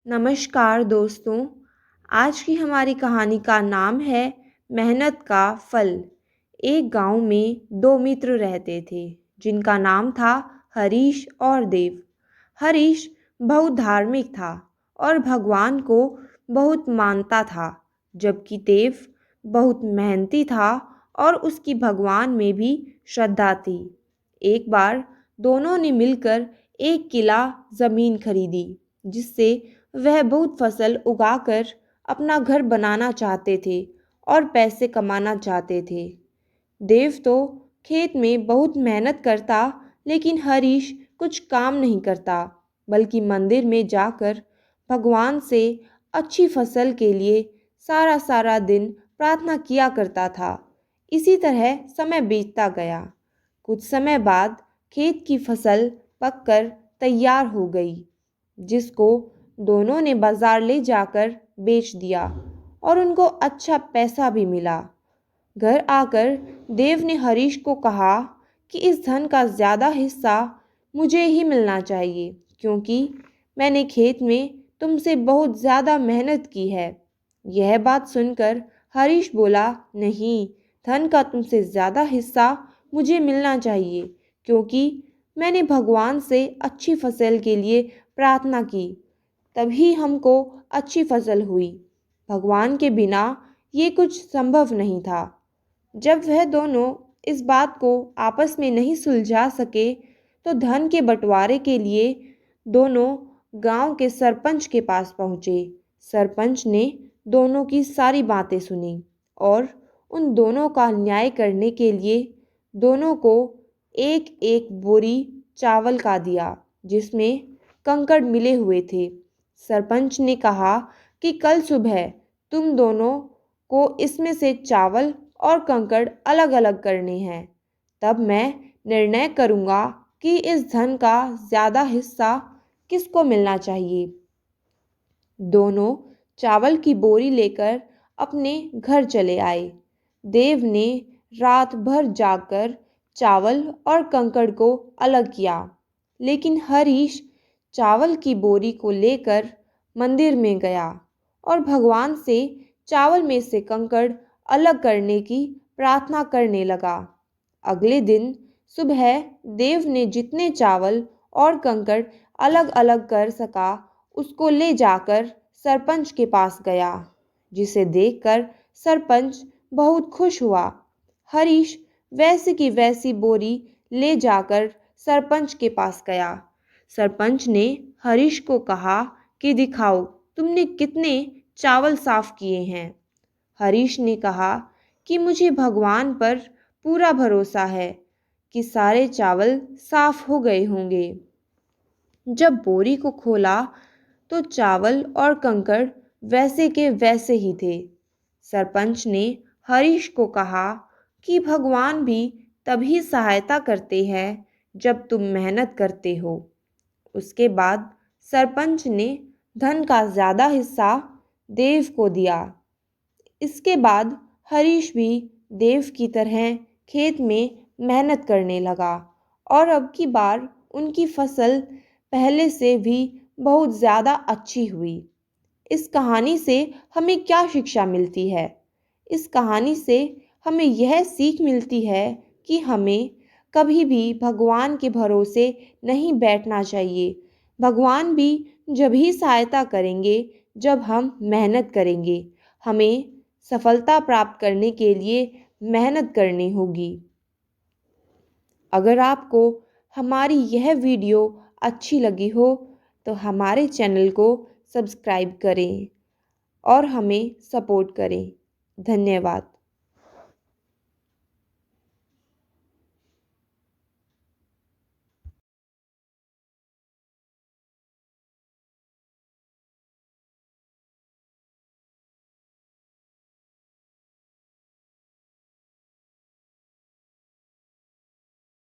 नमस्कार दोस्तों। आज की हमारी कहानी का नाम है मेहनत का फल। एक गांव में दो मित्र रहते थे जिनका नाम था हरीश और देव। हरीश बहुत धार्मिक था और भगवान को बहुत मानता था, जबकि देव बहुत मेहनती था और उसकी भगवान में भी श्रद्धा थी। एक बार दोनों ने मिलकर एक किला ज़मीन खरीदी, जिससे वह बहुत फसल उगाकर अपना घर बनाना चाहते थे और पैसे कमाना चाहते थे। देव तो खेत में बहुत मेहनत करता, लेकिन हरीश कुछ काम नहीं करता, बल्कि मंदिर में जाकर भगवान से अच्छी फसल के लिए सारा सारा दिन प्रार्थना किया करता था। इसी तरह समय बीतता गया। कुछ समय बाद खेत की फसल पककर तैयार हो गई, जिसको दोनों ने बाजार ले जाकर बेच दिया और उनको अच्छा पैसा भी मिला। घर आकर देव ने हरीश को कहा कि इस धन का ज़्यादा हिस्सा मुझे ही मिलना चाहिए, क्योंकि मैंने खेत में तुमसे बहुत ज़्यादा मेहनत की है। यह बात सुनकर हरीश बोला, नहीं, धन का तुमसे ज़्यादा हिस्सा मुझे मिलना चाहिए, क्योंकि मैंने भगवान से अच्छी फसल के लिए प्रार्थना की, तभी हमको अच्छी फसल हुई। भगवान के बिना ये कुछ संभव नहीं था। जब वह दोनों इस बात को आपस में नहीं सुलझा सके, तो धन के बंटवारे के लिए दोनों गांव के सरपंच के पास पहुँचे। सरपंच ने दोनों की सारी बातें सुनी और उन दोनों का न्याय करने के लिए दोनों को एक एक बोरी चावल का दिया, जिसमें कंकड़ मिले हुए थे। सरपंच ने कहा कि कल सुबह तुम दोनों को इसमें से चावल और कंकड़ अलग अलग करने हैं, तब मैं निर्णय करूंगा कि इस धन का ज़्यादा हिस्सा किसको मिलना चाहिए। दोनों चावल की बोरी लेकर अपने घर चले आए। देव ने रात भर जागकर चावल और कंकड़ को अलग किया, लेकिन हरीश चावल की बोरी को लेकर मंदिर में गया और भगवान से चावल में से कंकड़ अलग करने की प्रार्थना करने लगा। अगले दिन सुबह देव ने जितने चावल और कंकड़ अलग अलग कर सका, उसको ले जाकर सरपंच के पास गया, जिसे देखकर सरपंच बहुत खुश हुआ। हरीश वैसी की वैसी बोरी ले जाकर सरपंच के पास गया। सरपंच ने हरीश को कहा कि दिखाओ तुमने कितने चावल साफ किए हैं। हरीश ने कहा कि मुझे भगवान पर पूरा भरोसा है कि सारे चावल साफ हो गए होंगे। जब बोरी को खोला तो चावल और कंकड़ वैसे के वैसे ही थे। सरपंच ने हरीश को कहा कि भगवान भी तभी सहायता करते हैं जब तुम मेहनत करते हो। उसके बाद सरपंच ने धन का ज़्यादा हिस्सा देव को दिया। इसके बाद हरीश भी देव की तरह खेत में मेहनत करने लगा और अब की बार उनकी फसल पहले से भी बहुत ज़्यादा अच्छी हुई। इस कहानी से हमें क्या शिक्षा मिलती है? इस कहानी से हमें यह सीख मिलती है कि हमें कभी भी भगवान के भरोसे नहीं बैठना चाहिए। भगवान भी जब ही सहायता करेंगे जब हम मेहनत करेंगे। हमें सफलता प्राप्त करने के लिए मेहनत करनी होगी। अगर आपको हमारी यह वीडियो अच्छी लगी हो तो हमारे चैनल को सब्सक्राइब करें और हमें सपोर्ट करें। धन्यवाद।